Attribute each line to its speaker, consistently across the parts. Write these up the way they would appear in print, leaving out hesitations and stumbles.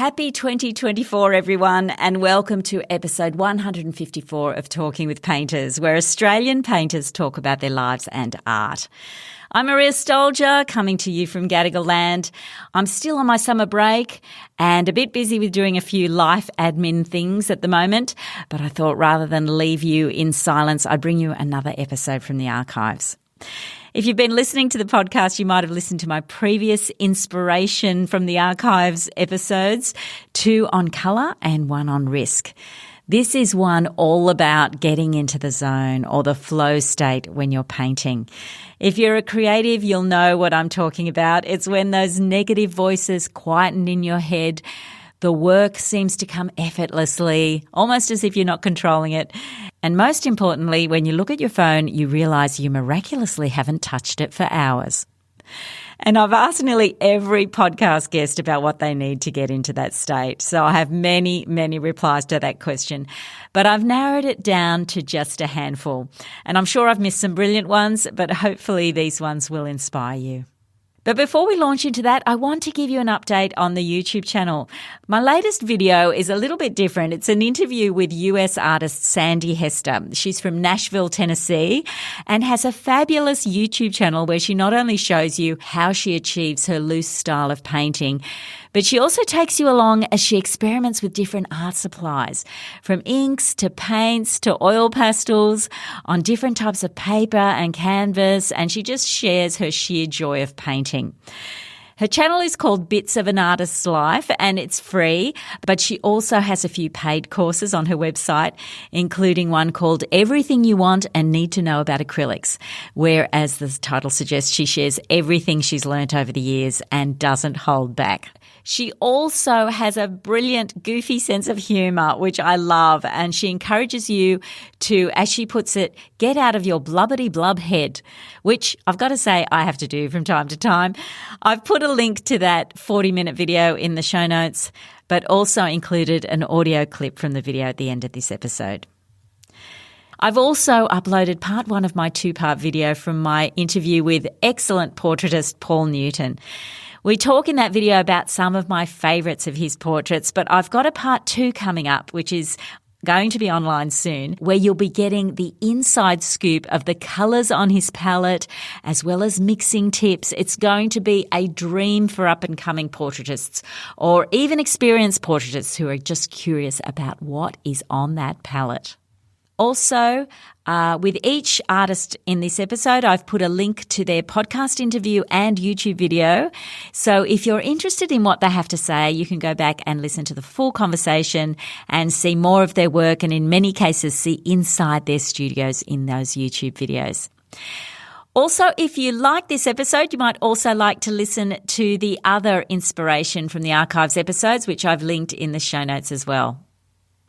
Speaker 1: Happy 2024, everyone, and welcome to episode 154 of Talking with Painters, where Australian painters talk about their lives and art. I'm Maria Stolja, coming to you from Gadigal land. I'm still on my summer break and a bit busy with doing a few life admin things at the moment, but I thought rather than leave you in silence, I'd bring you another episode from the archives. If you've been listening to the podcast, you might have listened to my previous inspiration from the archives episodes, 2 on colour and 1 on risk. This is one all about getting into the zone or the flow state when you're painting. If you're a creative, you'll know what I'm talking about. It's when those negative voices quieten in your head. The work seems to come effortlessly, almost as if you're not controlling it. And most importantly, when you look at your phone, you realise you miraculously haven't touched it for hours. And I've asked nearly every podcast guest about what they need to get into that state. So I have many, many replies to that question. But I've narrowed it down to just a handful. And I'm sure I've missed some brilliant ones, but hopefully these ones will inspire you. But before we launch into that, I want to give you an update on the YouTube channel. My latest video is a little bit different. It's an interview with US artist Sandi Hester. She's from Nashville, Tennessee, and has a fabulous YouTube channel where she not only shows you how she achieves her loose style of painting, but she also takes you along as she experiments with different art supplies, from inks to paints to oil pastels, on different types of paper and canvas, and she just shares her sheer joy of painting. Her channel is called Bits of an Artist's Life and it's free, but she also has a few paid courses on her website, including one called Everything You Want and Need to Know About Acrylics, where, as the title suggests, she shares everything she's learnt over the years and doesn't hold back. She also has a brilliant, goofy sense of humour, which I love, and she encourages you to, as she puts it, get out of your blubberdy-blub head, which I've got to say I have to do from time to time. I've put a link to that 40-minute video in the show notes, but also included an audio clip from the video at the end of this episode. I've also uploaded part 1 of my 2-part video from my interview with excellent portraitist Paul Newton. We talk in that video about some of my favourites of his portraits, but I've got a part 2 coming up, which is going to be online soon, where you'll be getting the inside scoop of the colours on his palette, as well as mixing tips. It's going to be a dream for up-and-coming portraitists, or even experienced portraitists who are just curious about what is on that palette. Also, with each artist in this episode, I've put a link to their podcast interview and YouTube video. So if you're interested in what they have to say, you can go back and listen to the full conversation and see more of their work, and in many cases see inside their studios in those YouTube videos. Also, if you like this episode, you might also like to listen to the other inspiration from the archives episodes, which I've linked in the show notes as well.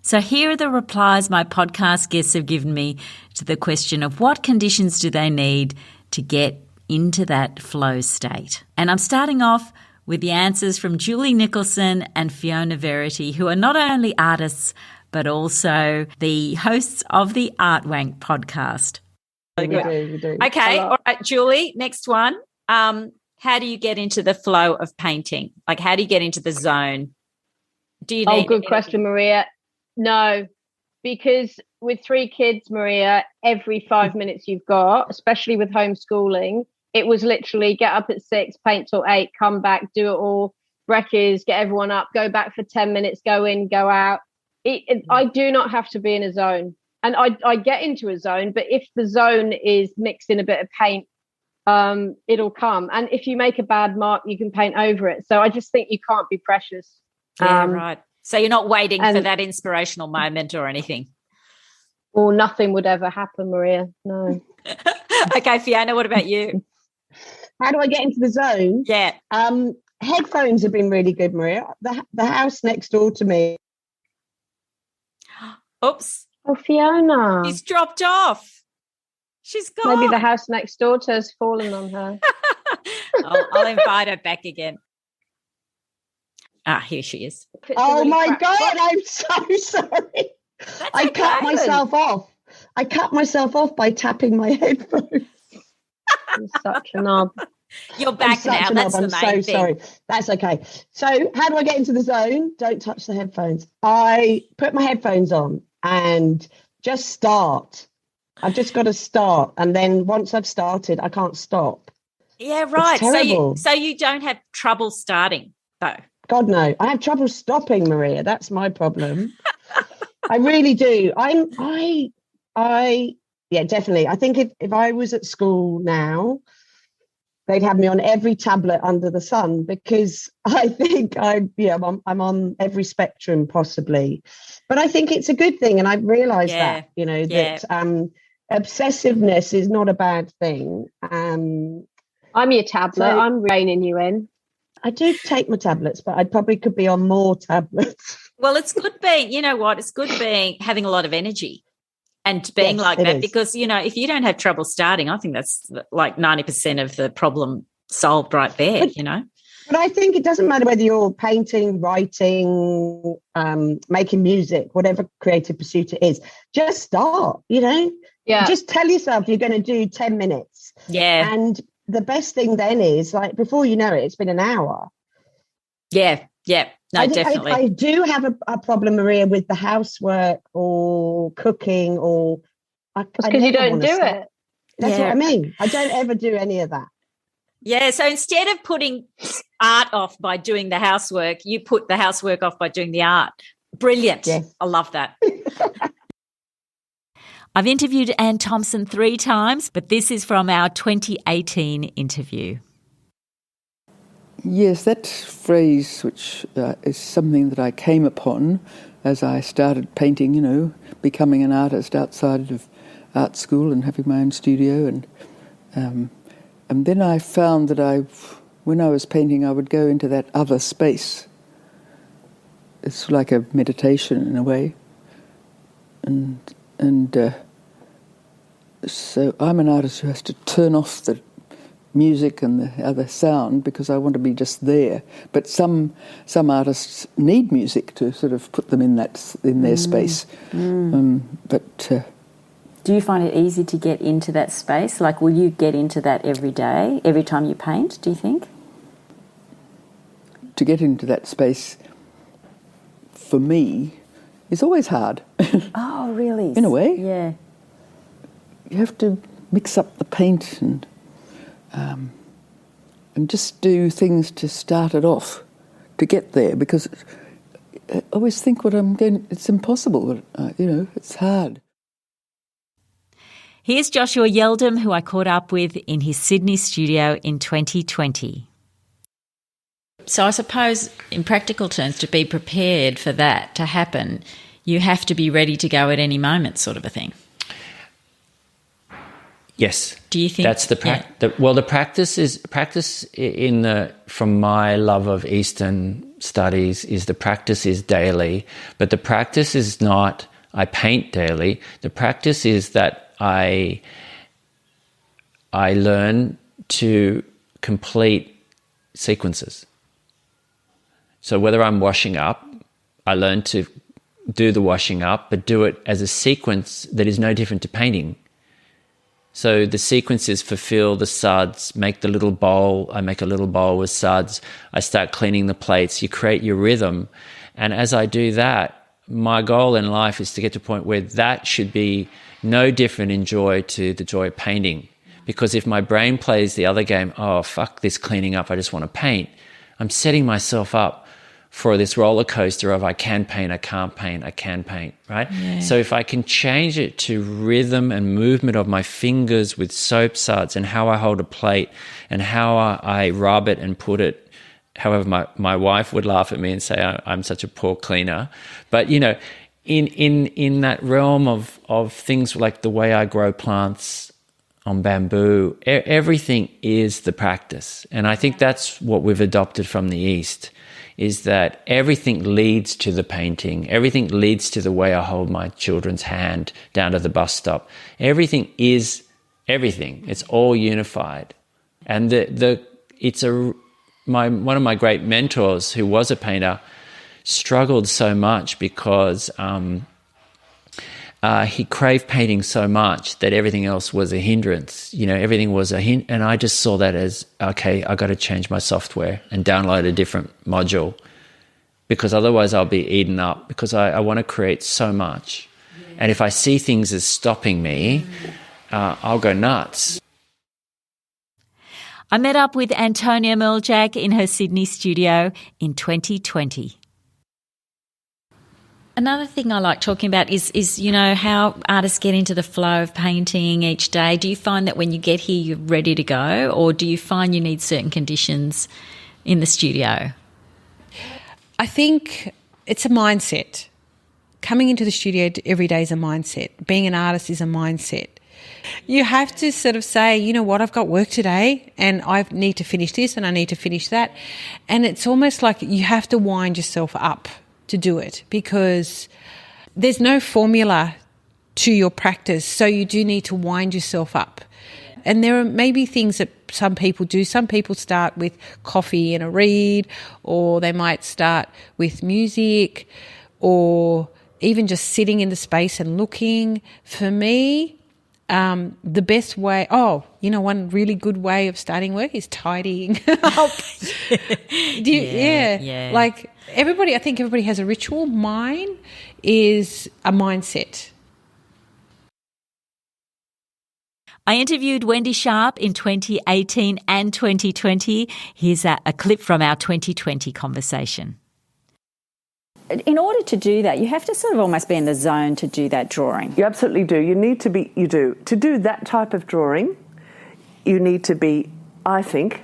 Speaker 1: So here are the replies my podcast guests have given me to the question of what conditions do they need to get into that flow state. And I'm starting off with the answers from Julie Nicholson and Fiona Verity, who are not only artists, but also the hosts of the Art Wank podcast.
Speaker 2: We do.
Speaker 1: Okay, all right, Julie, next one. How do you get into the flow of painting? Like, how do you get into the zone? Do you need
Speaker 2: good question, Maria. No, because with 3 kids, Maria, every 5 minutes you've got, especially with homeschooling, it was literally get up at 6, paint till 8, come back, do it all, brekkies, get everyone up, go back for 10 minutes, go in, go out. I do not have to be in a zone. And I get into a zone, but if the zone is mixed in a bit of paint, it'll come. And if you make a bad mark, you can paint over it. So I just think you can't be precious.
Speaker 1: Yeah, right. So you're not waiting for that inspirational moment or anything?
Speaker 2: Or nothing would ever happen, Maria. No.
Speaker 1: Okay, Fiona, what about you?
Speaker 3: How do I get into the zone?
Speaker 1: Yeah.
Speaker 3: Headphones have been really good, Maria. The house next door to me.
Speaker 1: Oops.
Speaker 2: Oh, Fiona.
Speaker 1: She's dropped off. She's gone.
Speaker 2: Maybe the house next door to has fallen on her.
Speaker 1: I'll invite her back again. Here she is.
Speaker 3: Oh, my God, I'm so sorry. I cut myself off. I cut myself off by tapping my headphones.
Speaker 2: You're such a knob.
Speaker 1: You're back now. That's the main
Speaker 3: I'm so
Speaker 1: thing.
Speaker 3: sorry. That's okay. So how do I get into the zone? Don't touch the headphones. I put my headphones on and just start. I've just got to start. And then once I've started, I can't stop.
Speaker 1: Yeah, right.
Speaker 3: It's terrible.
Speaker 1: So you don't have trouble starting, though?
Speaker 3: God, no. I have trouble stopping, Maria. That's my problem. I really do. Yeah, definitely. I think if I was at school now, they'd have me on every tablet under the sun, because I think I'm on every spectrum possibly. But I think it's a good thing, and I've realised that that obsessiveness is not a bad thing. I'm
Speaker 2: your tablet. So, I'm reining you in.
Speaker 3: I do take my tablets, but I probably could be on more tablets.
Speaker 1: Well, it's good being, you know what? It's good being having a lot of energy. And being like that, because, if you don't have trouble starting, I think that's like 90% of the problem solved right there,
Speaker 3: But I think it doesn't matter whether you're painting, writing, making music, whatever creative pursuit it is, just start, Yeah. Just tell yourself you're going to do 10 minutes.
Speaker 1: Yeah.
Speaker 3: And the best thing then is, like, before you know it, it's been an hour.
Speaker 1: Yeah. Yeah. No, definitely.
Speaker 3: I do have a problem, Maria, with the housework or cooking, or
Speaker 2: because you don't do it.
Speaker 3: That's what I mean. I don't ever do any of that.
Speaker 1: Yeah. So instead of putting art off by doing the housework, you put the housework off by doing the art. Brilliant. Yes. I love that. I've interviewed Anne Thomson 3 times, but this is from our 2018 interview.
Speaker 4: Yes, that phrase, which is something that I came upon as I started painting, becoming an artist outside of art school and having my own studio. And then I found that when I was painting, I would go into that other space. It's like a meditation in a way. So I'm an artist who has to turn off the music and the other sound because I want to be just there. But some artists need music to sort of put them in their space.
Speaker 5: Do you find it easy to get into that space? Like, will you get into that every day, every time you paint, do you think?
Speaker 4: To get into that space, for me, is always hard.
Speaker 5: Oh, really?
Speaker 4: In a way.
Speaker 5: Yeah.
Speaker 4: You have to mix up the paint and just do things to start it off, to get there, because I always think it's impossible, it's hard.
Speaker 1: Here's Joshua Yeldham, who I caught up with in his Sydney studio in 2020. So I suppose, in practical terms, to be prepared for that to happen, you have to be ready to go at any moment, sort of a thing.
Speaker 6: Yes.
Speaker 1: Do you think
Speaker 6: that's the practice? Well, the practice from my love of Eastern studies is the practice is daily, but the practice is not I paint daily. The practice is that I learn to complete sequences. So whether I'm washing up, I learn to do the washing up, but do it as a sequence that is no different to painting. So the sequences fulfill the suds, make the little bowl. I make a little bowl with suds. I start cleaning the plates. You create your rhythm. And as I do that, my goal in life is to get to a point where that should be no different in joy to the joy of painting. Because if my brain plays the other game, oh, fuck this cleaning up, I just want to paint, I'm setting myself up for this roller coaster of I can paint, I can't paint, I can paint, right? Yeah. So if I can change it to rhythm and movement of my fingers with soap suds and how I hold a plate and how I rub it and put it, however, my wife would laugh at me and say I'm such a poor cleaner. But, in that realm of things like the way I grow plants on bamboo, everything is the practice. And I think that's what we've adopted from the East, is that everything leads to the painting. Everything leads to the way I hold my children's hand down to the bus stop. Everything is everything. It's all unified. And one of my great mentors, who was a painter, struggled so much because he craved painting so much that everything else was a hindrance. Everything was a hint, and I just saw that as, okay, I got to change my software and download a different module, because otherwise I'll be eaten up, because I want to create so much. Yeah. And if I see things as stopping me, I'll go nuts.
Speaker 1: I met up with Antonia Mrljak in her Sydney studio in 2020. Another thing I like talking about is how artists get into the flow of painting each day. Do you find that when you get here you're ready to go, or do you find you need certain conditions in the studio?
Speaker 7: I think it's a mindset. Coming into the studio every day is a mindset. Being an artist is a mindset. You have to sort of say, you know what, I've got work today and I need to finish this and I need to finish that. And it's almost like you have to wind yourself up to do it, because there's no formula to your practice. So you do need to wind yourself up. And there are maybe things that some people do. Some people start with coffee and a read, or they might start with music, or even just sitting in the space and looking. For me, the best way, one really good way of starting work is tidying up.
Speaker 1: Yeah.
Speaker 7: Like I think everybody has a ritual. Mine is a mindset.
Speaker 1: I interviewed Wendy Sharpe in 2018 and 2020. Here's a clip from our 2020 conversation.
Speaker 5: In order to do that, you have to sort of almost be in the zone to do that drawing.
Speaker 8: You absolutely do. To do that type of drawing, you need to be, I think,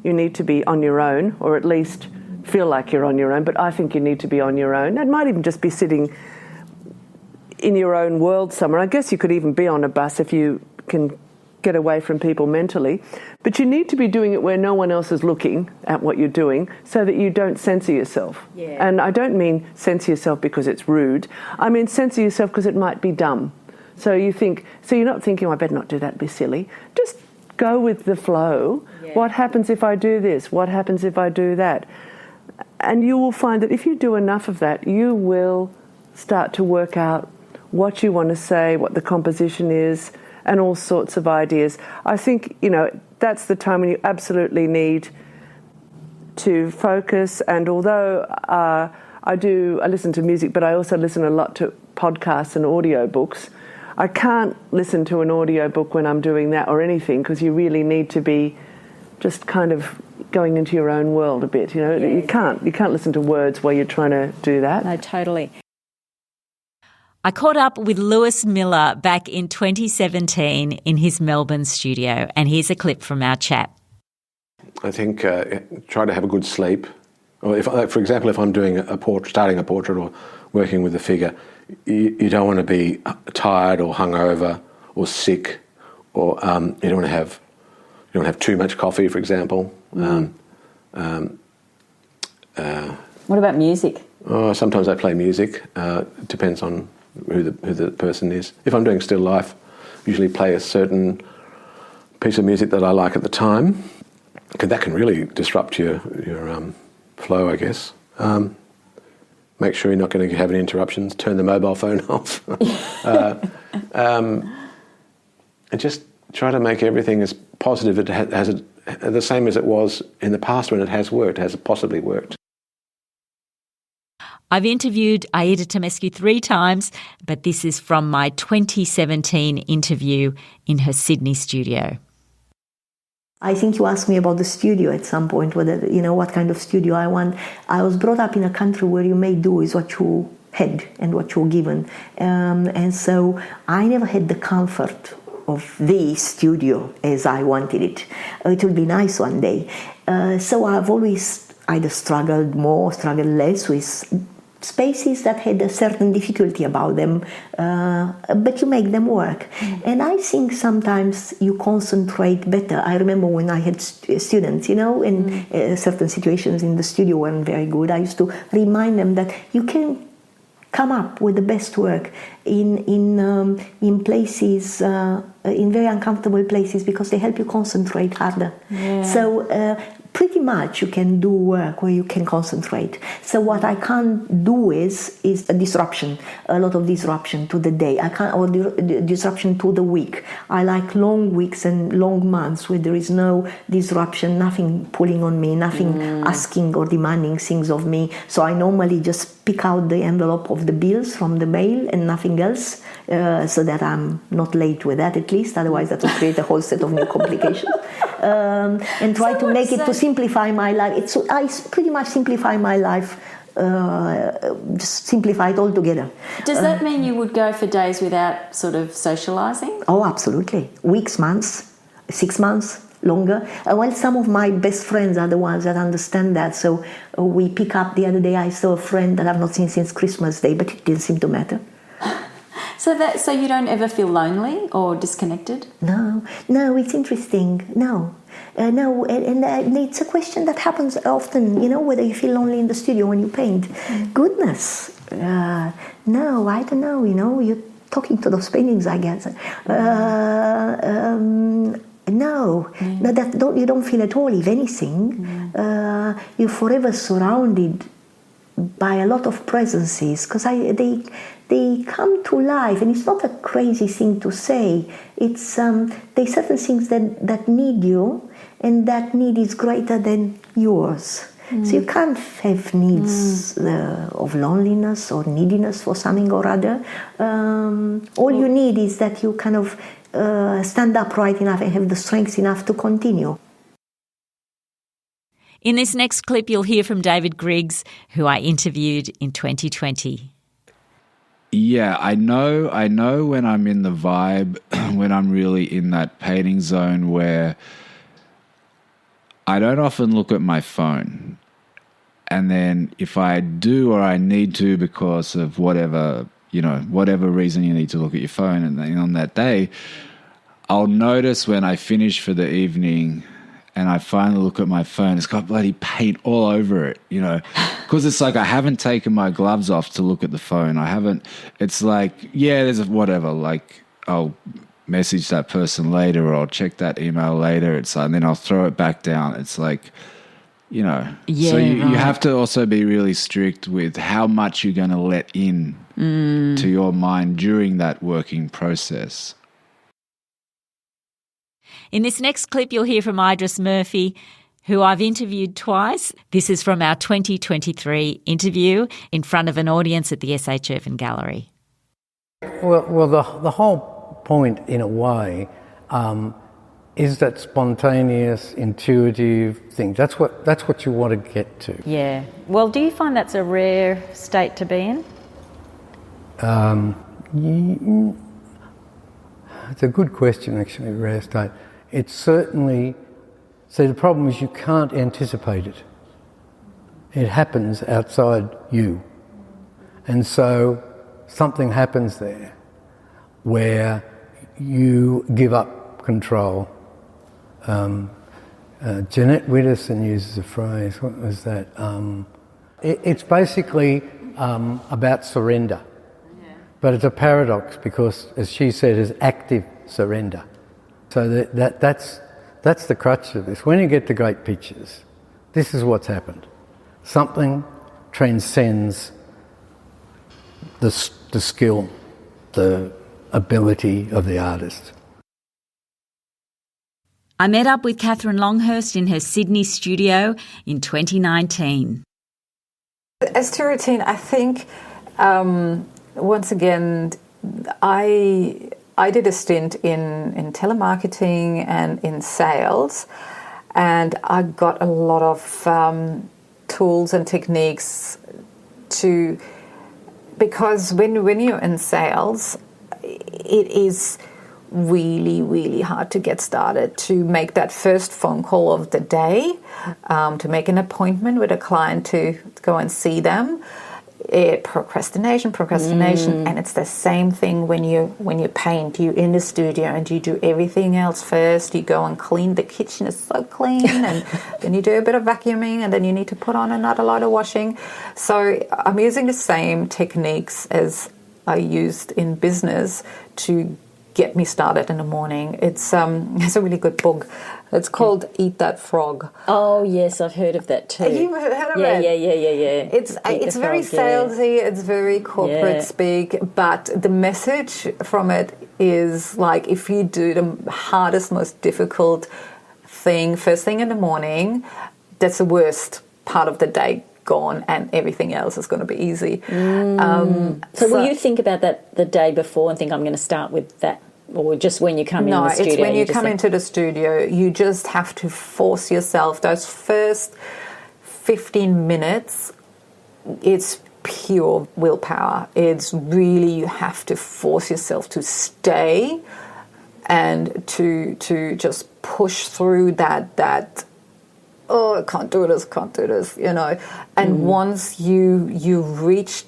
Speaker 8: you need to be on your own, or at least feel like you're on your own, but I think you need to be on your own. It might even just be sitting in your own world somewhere. I guess you could even be on a bus if you can get away from people mentally. But you need to be doing it where no one else is looking at what you're doing, so that you don't censor yourself. Yeah. And I don't mean censor yourself because it's rude. I mean censor yourself because it might be dumb. So you're not thinking, I better not do that, it'd be silly. Just go with the flow. Yeah. What happens if I do this? What happens if I do that? And you will find that if you do enough of that, you will start to work out what you want to say, what the composition is, and all sorts of ideas. I think, that's the time when you absolutely need to focus. And although I listen to music, but I also listen a lot to podcasts and audiobooks, I can't listen to an audiobook when I'm doing that or anything, because you really need to be just kind of going into your own world a bit. Yeah. You can't listen to words while you're trying to do that.
Speaker 5: No, totally.
Speaker 1: I caught up with Lewis Miller back in 2017 in his Melbourne studio, and here's a clip from our chat.
Speaker 9: I think try to have a good sleep. Or for example, if I'm doing starting a portrait or working with a figure, you don't want to be tired or hungover or sick, or you don't want to have too much coffee, for example.
Speaker 5: What about music?
Speaker 9: Sometimes I play music. It depends on who the person is. If I'm doing still life, I usually play a certain piece of music that I like at the time. That can really disrupt your flow, I guess. Make sure you're not going to have any interruptions. Turn the mobile phone off. And just try to make everything as positive the same as it was in the past when it has possibly worked.
Speaker 1: I've interviewed Aida Tomescu 3 times, but this is from my 2017 interview in her Sydney studio.
Speaker 10: I think you asked me about the studio at some point, whether, what kind of studio I want. I was brought up in a country where you may do is what you had and what you're given. And so I never had the comfort of the studio as I wanted it. It will be nice one day. So I've always either struggled more, struggled less with spaces that had a certain difficulty about them, but you make them work. And I think sometimes you concentrate better. I remember when I had students, in certain situations in the studio weren't very good, I used to remind them that you can come up with the best work in places, in very uncomfortable places, because they help you concentrate harder. Yeah. So pretty much you can do work where you can concentrate. So what I can't do is a disruption, a lot of disruption to the day. I can't, or disruption to the week. I like long weeks and long months where there is no disruption, nothing pulling on me, nothing asking or demanding things of me. So I normally just pick out the envelope of the bills from the mail and nothing else, so that I'm not late with that at least. Otherwise that will create a whole set of new complications. And try to make it to simplify my life. I pretty much simplify my life, just simplify it all together.
Speaker 5: Does that mean you would go for days without sort of socialising?
Speaker 10: Oh, absolutely. Weeks, months, 6 months, longer. Well, some of my best friends are the ones that understand that. So we pick up, the other day I saw a friend that I've not seen since Christmas Day, but it didn't seem to matter.
Speaker 5: So you don't ever feel lonely or disconnected?
Speaker 10: No, it's interesting. No, and it's a question that happens often, whether you feel lonely in the studio when you paint. Goodness, no, I don't know, you're talking to those paintings, I guess. No, you don't feel at all. If anything, you're forever surrounded by a lot of presences, because they come to life, and it's not a crazy thing to say. It's there's certain things that need you, and that need is greater than yours. So you can't have needs of loneliness or neediness for something or other. All you need is that you kind of stand upright enough and have the strength enough to continue.
Speaker 1: In this next clip, you'll hear from David Griggs, who I interviewed in 2020.
Speaker 11: Yeah, I know when I'm in the vibe, when I'm really in that painting zone where I don't often look at my phone. And then if I do or I need to because of whatever reason you need to look at your phone, and then on that day, I'll notice when I finish for the evening and I finally look at my phone, it's got bloody paint all over it, because it's like I haven't taken my gloves off to look at the phone. It's like, yeah, there's whatever, like I'll message that person later or I'll check that email later. It's like, and then I'll throw it back down. It's like,
Speaker 1: Yeah,
Speaker 11: so you have to also be really strict with how much you're going to let in to your mind during that working process.
Speaker 1: In this next clip, you'll hear from Idris Murphy, who I've interviewed twice. This is from our 2023 interview in front of an audience at the S.H. Irvine Gallery.
Speaker 12: Well, the whole point, in a way, is that spontaneous, intuitive thing. That's what you want to get to.
Speaker 5: Yeah. Well, do you find that's a rare state to be in?
Speaker 12: It's a good question, actually, rare state. It's certainly... So the problem is you can't anticipate it. It happens outside you. And so something happens there where you give up control. Jeanette Widdowson uses a phrase, what was that? It's basically about surrender. Yeah. But it's a paradox because, as she said, it's active surrender. So that's the crutch of this. When you get the great pictures, this is what's happened. Something transcends the skill, the ability of the artist.
Speaker 1: I met up with Kathrin Longhurst in her Sydney studio in 2019.
Speaker 13: As to routine, I think, once again, I did a stint in telemarketing and in sales, and I got a lot of tools and techniques because when you're in sales, it is really, really hard to get started, to make that first phone call of the day, to make an appointment with a client to go and see them. Procrastination, and it's the same thing when you paint. You're in the studio and you do everything else first. You go and clean the kitchen; it's so clean, and then you do a bit of vacuuming, and then you need to put on another load of washing. So I'm using the same techniques as I used in business to get me started in the morning. It's a really good book It's called Eat That Frog.
Speaker 5: Oh, yes, I've heard of that too.
Speaker 13: You've heard of it?
Speaker 5: Yeah.
Speaker 13: It's very salesy, it's very corporate speak, but the message from it is like, if you do the hardest, most difficult thing first thing in the morning, that's the worst part of the day gone, and everything else is going to be easy.
Speaker 5: So will you think about that the day before and think, I'm going to start with that? Or just when you come in the studio?
Speaker 13: No, it's when you come into the studio, you just have to force yourself. Those first 15 minutes, it's pure willpower. It's really, you have to force yourself to stay and to just push through that oh, I can't do this, you know. And once you reach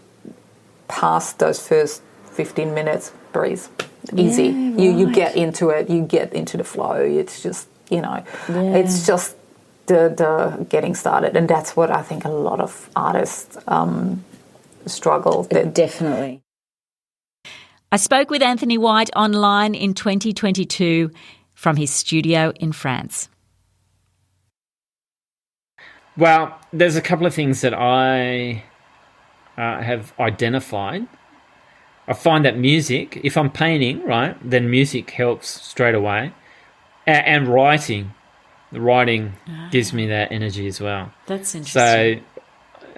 Speaker 13: past those first 15 minutes, breathe. Easy. You get into it. You get into the flow. It's just, you know, it's just the getting started. And that's what I think a lot of artists struggle with.
Speaker 5: Definitely. I spoke with Anthony White online in 2022 from his studio in France.
Speaker 6: Well, there's a couple of things that I have identified. I find that music, if I'm painting, right, then music helps straight away. And writing. The writing gives me that energy as well.
Speaker 5: That's interesting.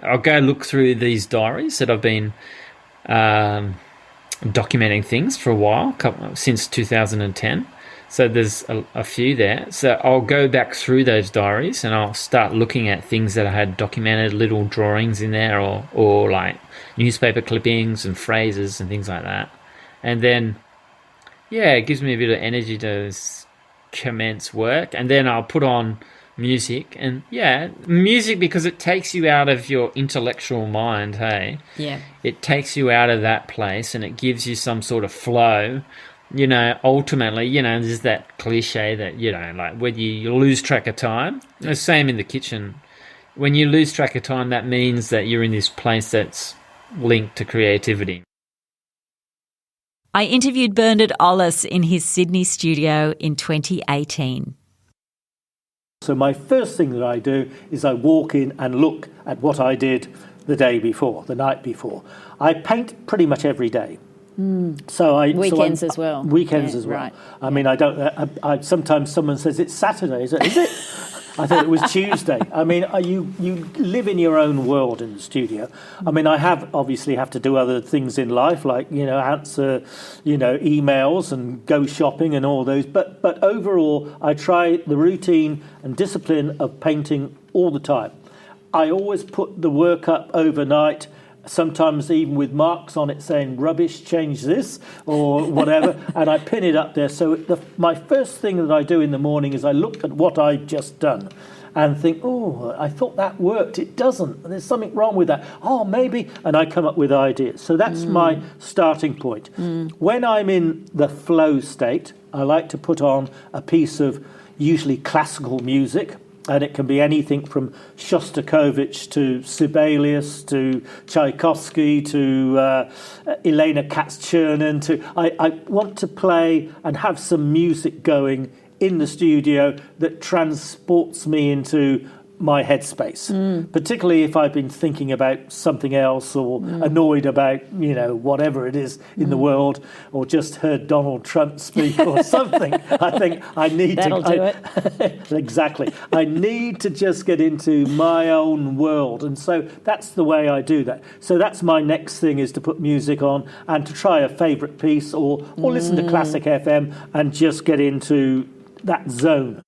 Speaker 6: So I'll go look through these diaries that I've been documenting things for a while, since 2010. So there's a few there. So I'll go back through those diaries and I'll start looking at things that I had documented, little drawings in there or like newspaper clippings and phrases and things like that. And then, it gives me a bit of energy to commence work. And then I'll put on music. And, music, because it takes you out of your intellectual mind, hey?
Speaker 5: Yeah.
Speaker 6: It takes you out of that place and it gives you some sort of flow. You know, ultimately, you know, there's that cliche that, you know, like when you lose track of time, the same in the kitchen. When you lose track of time, that means that you're in this place that's linked to creativity.
Speaker 1: I interviewed Bernard Ollis in his Sydney studio in 2018.
Speaker 14: So my first thing that I do is I walk in and look at what I did the day before, the night before. I paint pretty much every day. So
Speaker 5: weekends as well.
Speaker 14: Weekends as well. Right. I mean, I don't. I sometimes someone says it's Saturday. Is it? I thought it was Tuesday. I mean, you live in your own world in the studio. I mean, I obviously have to do other things in life, like answer emails and go shopping and all those. But overall, I try the routine and discipline of painting all the time. I always put the work up overnight. Sometimes even with marks on it saying rubbish, change this or whatever, and I pin it up there. So my first thing that I do in the morning is I look at what I've just done and think, oh, I thought that worked. It doesn't. There's something wrong with that. Oh, maybe. And I come up with ideas. So that's my starting point. When I'm in the flow state, I like to put on a piece of usually classical music. And it can be anything from Shostakovich to Sibelius to Tchaikovsky to Elena Katz-Chernin. I want to play and have some music going in the studio that transports me into my headspace, particularly if I've been thinking about something else or annoyed about, whatever it is in the world, or just heard Donald Trump speak or something. I think I need
Speaker 5: That'll do it.
Speaker 14: Exactly. I need to just get into my own world. And so that's the way I do that. So that's my next thing, is to put music on and to try a favourite piece or listen to Classic FM and just get into that zone.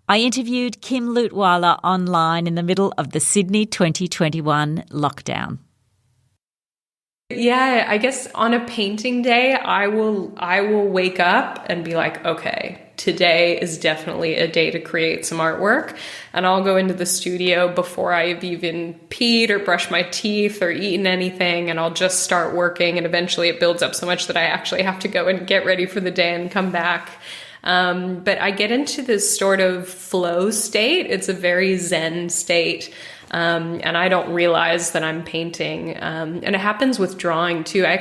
Speaker 1: I interviewed Kim Leutwyler online in the middle of the Sydney 2021 lockdown.
Speaker 15: Yeah, I guess on a painting day, I will wake up and be like, okay, today is definitely a day to create some artwork. And I'll go into the studio before I've even peed or brushed my teeth or eaten anything, and I'll just start working. And eventually it builds up so much that I actually have to go and get ready for the day and come back. But I get into this sort of flow state. It's a very zen state. And I don't realize that I'm painting. And it happens with drawing too. I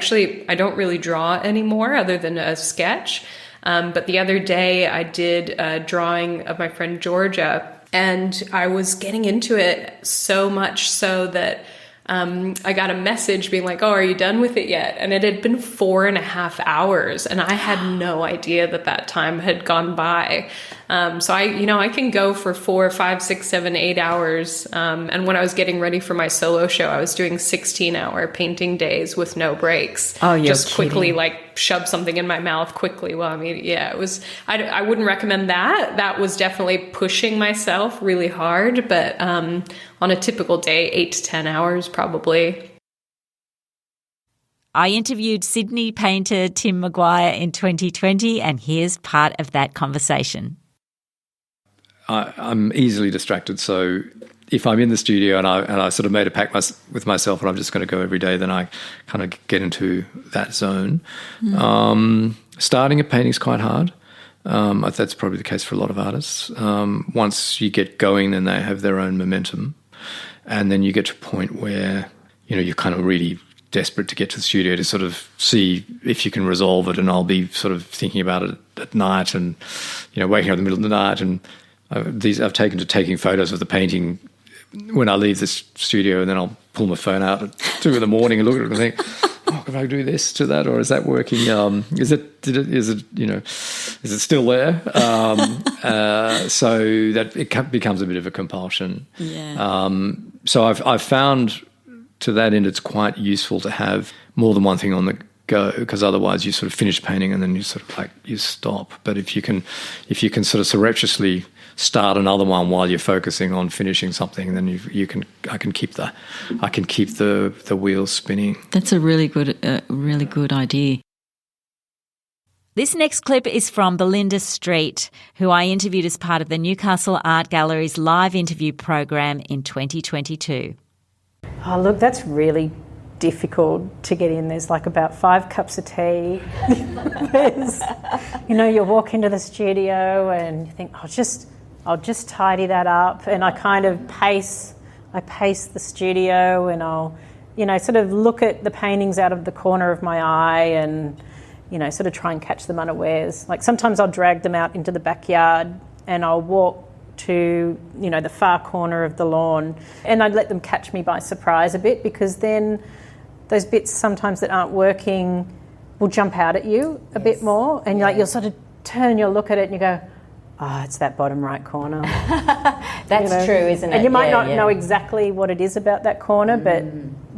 Speaker 15: don't really draw anymore other than a sketch. But the other day I did a drawing of my friend Georgia, and I was getting into it so much so that I got a message being like, "Oh, are you done with it yet?" And it had been 4.5 hours, and I had no idea that time had gone by. So I can go for 4, 5, 6, 7, 8 hours. And when I was getting ready for my solo show, I was doing 16-hour painting days with no breaks.
Speaker 1: Oh, you're
Speaker 15: just
Speaker 1: kidding.
Speaker 15: quickly shove something in my mouth quickly. Well, I mean, yeah, it was. I wouldn't recommend that. That was definitely pushing myself really hard. But on a typical day, 8 to 10 hours probably.
Speaker 1: I interviewed Sydney painter Tim Maguire in 2020, and here's part of that conversation.
Speaker 16: I'm easily distracted, so if I'm in the studio and I sort of made a pact with myself and I'm just going to go every day, then I kind of get into that zone. Starting a painting is quite hard. That's probably the case for a lot of artists. Once you get going, then they have their own momentum, and then you get to a point where you're kind of really desperate to get to the studio to sort of see if you can resolve it. And I'll be sort of thinking about it at night, and waking up in the middle of the night. And I've taken to taking photos of the painting when I leave the studio, and then I'll pull my phone out at 2 a.m. and look at it and think, "Oh, can I do this to that, or is that working? Is it still there?" So that it becomes a bit of a compulsion.
Speaker 1: Yeah.
Speaker 16: So I've found to that end, it's quite useful to have more than one thing on the go, because otherwise you sort of finish painting and then you sort of you stop. But if you can sort of surreptitiously start another one while you're focusing on finishing something, then I can keep the wheels spinning.
Speaker 1: That's a really good idea. This next clip is from Belinda Street, who I interviewed as part of the Newcastle Art Gallery's live interview program in 2022.
Speaker 17: Oh, look, that's really difficult to get in. There's about 5 cups of tea. There's, you walk into the studio and you think, I'll just tidy that up, and I kind of pace the studio, and I'll, sort of look at the paintings out of the corner of my eye, and sort of try and catch them unawares. Sometimes I'll drag them out into the backyard, and I'll walk to the far corner of the lawn, and I'd let them catch me by surprise a bit, because then those bits sometimes that aren't working will jump out at you a bit more, and you'll sort of turn your look at it and you go, "Oh, it's that bottom right corner."
Speaker 1: That's true, isn't it?
Speaker 17: And you might not know exactly what it is about that corner, but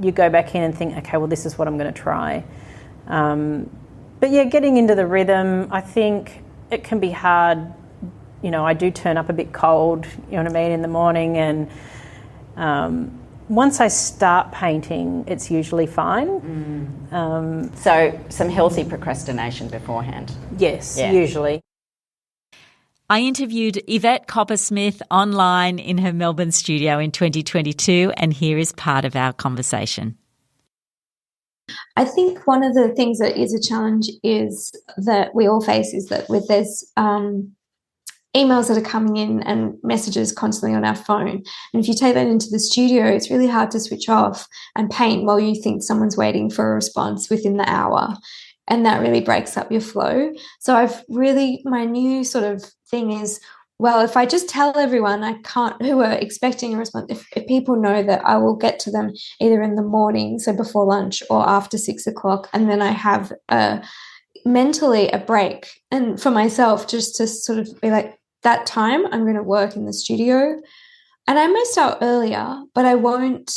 Speaker 17: you go back in and think, okay, well, this is what I'm going to try. But yeah, getting into the rhythm, I think it can be hard. I do turn up a bit cold, in the morning, and once I start painting, it's usually fine.
Speaker 1: So some healthy procrastination beforehand.
Speaker 17: Yes, usually.
Speaker 1: I interviewed Yvette Coppersmith online in her Melbourne studio in 2022, and here is part of our conversation.
Speaker 18: I think one of the things that is a challenge is that we all face is that there's emails that are coming in and messages constantly on our phone. And if you take that into the studio, it's really hard to switch off and paint while you think someone's waiting for a response within the hour. And that really breaks up your flow. So my new sort of thing is, well, if I just tell everyone who are expecting a response, if people know that I will get to them either in the morning, so before lunch, or after 6 o'clock, and then I have mentally a break, and for myself just to sort of be like, that time I'm going to work in the studio, and I may start earlier, but I won't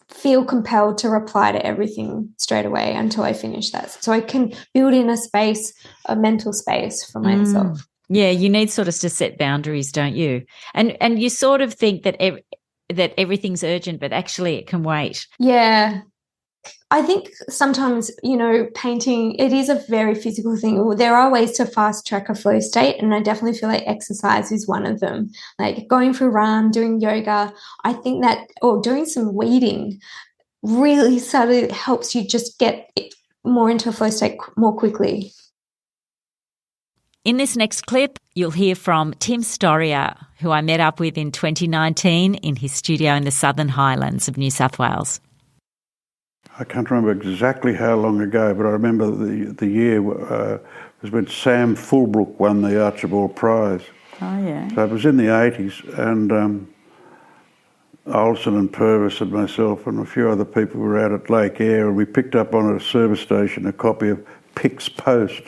Speaker 18: feel compelled to reply to everything straight away until I finish that. So I can build in a mental space for myself.
Speaker 1: Yeah, you need sort of to set boundaries, don't you? And you sort of think that that everything's urgent, but actually it can wait.
Speaker 18: Yeah. I think sometimes, painting, it is a very physical thing. There are ways to fast track a flow state, and I definitely feel like exercise is one of them. Like going for a run, doing yoga, I think that, or doing some weeding really sort of helps you just get more into a flow state more quickly.
Speaker 1: In this next clip, you'll hear from Tim Storrier, who I met up with in 2019 in his studio in the Southern Highlands of New South Wales.
Speaker 19: I can't remember exactly how long ago, but I remember the year was when Sam Fulbrook won the Archibald Prize.
Speaker 5: Oh, yeah.
Speaker 19: So it was in the 80s, and Olson and Purvis and myself and a few other people were out at Lake Eyre, and we picked up on a service station a copy of Pick's Post.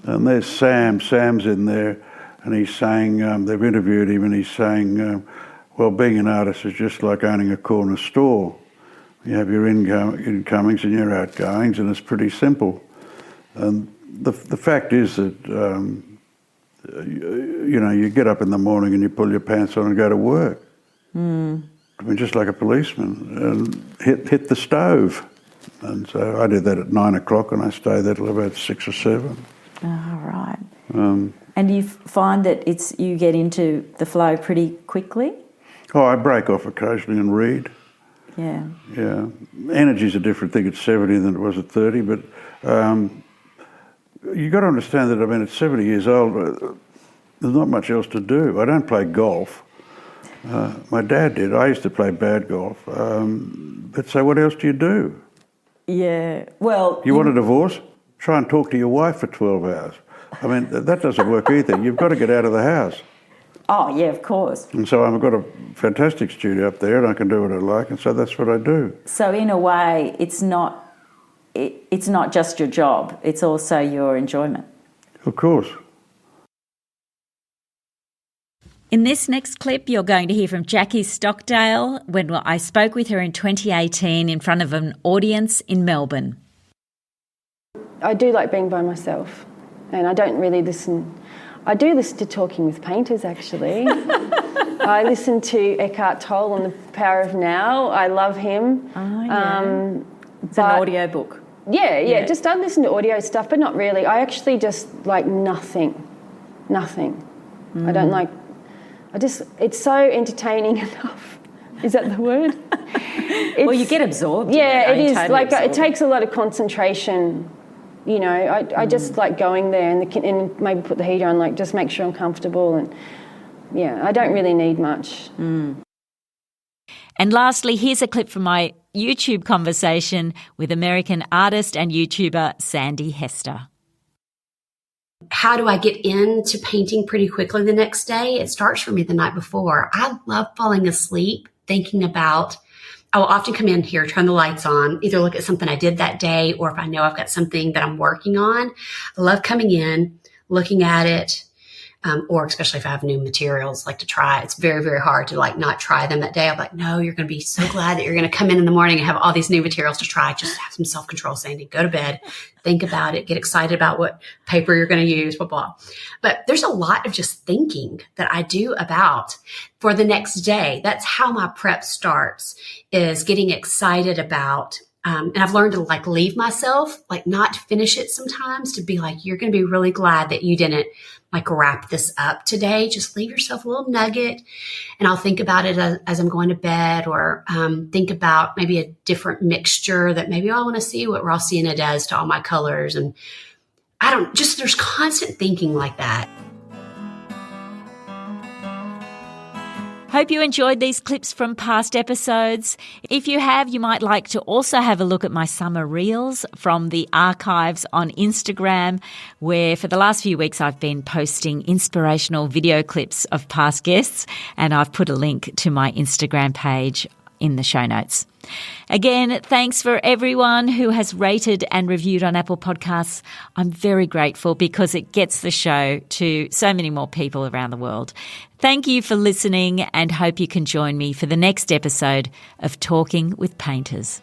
Speaker 19: And there's Sam. Sam's in there, and he's saying, they've interviewed him, and he's saying, well, being an artist is just like owning a corner store. You have your incomings and your outgoings, and it's pretty simple. And the fact is that, you get up in the morning and you pull your pants on and go to work.
Speaker 5: Mm.
Speaker 19: I mean, just like a policeman, and hit the stove. And so I did that at 9 o'clock, and I stayed there till about 6 or 7.
Speaker 5: Oh, right. And you find that you get into the flow pretty quickly?
Speaker 19: Oh, I break off occasionally and read.
Speaker 5: Yeah.
Speaker 19: Yeah. Energy's a different thing at 70 than it was at 30, but you've got to understand that, I mean, at 70 years old, there's not much else to do. I don't play golf. My dad did. I used to play bad golf. But so what else do you do?
Speaker 5: Yeah, well...
Speaker 19: You want a divorce? Try and talk to your wife for 12 hours. I mean, that doesn't work either. You've got to get out of the house.
Speaker 5: Oh, yeah, of course.
Speaker 19: And so I've got a fantastic studio up there, and I can do what I like, and so that's what I do.
Speaker 5: So in a way, it's not just your job, it's also your enjoyment.
Speaker 19: Of course.
Speaker 1: In this next clip, you're going to hear from Jacqui Stockdale when I spoke with her in 2018 in front of an audience in Melbourne.
Speaker 20: I do like being by myself, and I don't really listen. I do listen to Talking with Painters, actually. I listen to Eckhart Tolle on The Power of Now. I love him.
Speaker 5: Oh, yeah. It's an audio book.
Speaker 20: Yeah. Just I listen to audio stuff, but not really. I actually just like nothing. I don't like... it's so entertaining enough. Is that the word?
Speaker 5: Well, you get absorbed.
Speaker 20: Yeah, it is. Totally like absorbed. It takes a lot of concentration. You know, I just like going there and maybe put the heater on, like just make sure I'm comfortable, and yeah, I don't really need much.
Speaker 1: And lastly, here's a clip from my YouTube conversation with American artist and YouTuber Sandi Hester.
Speaker 21: How do I get into painting pretty quickly the next day? It starts for me the night before. I love falling asleep thinking about, I will often come in here, turn the lights on, either look at something I did that day, or if I know I've got something that I'm working on. I love coming in, looking at it, or especially if I have new materials like to try. It's very, very hard to like not try them that day. I'm like, no, you're going to be so glad that you're going to come in the morning and have all these new materials to try. Just have some self-control, Sandi. Go to bed, think about it, get excited about what paper you're going to use, blah, blah. But there's a lot of just thinking that I do about for the next day. That's how my prep starts, is getting excited about, and I've learned to like leave myself, like not finish it sometimes, to be like, you're going to be really glad that you didn't like wrap this up today. Just leave yourself a little nugget, and I'll think about it as I'm going to bed, or think about maybe a different mixture that maybe I want to see what raw sienna does to all my colors. And there's constant thinking like that.
Speaker 1: Hope you enjoyed these clips from past episodes. If you have, you might like to also have a look at my summer reels from the archives on Instagram, where for the last few weeks I've been posting inspirational video clips of past guests, and I've put a link to my Instagram page in the show notes. Again, thanks for everyone who has rated and reviewed on Apple Podcasts. I'm very grateful because it gets the show to so many more people around the world. Thank you for listening, and hope you can join me for the next episode of Talking with Painters.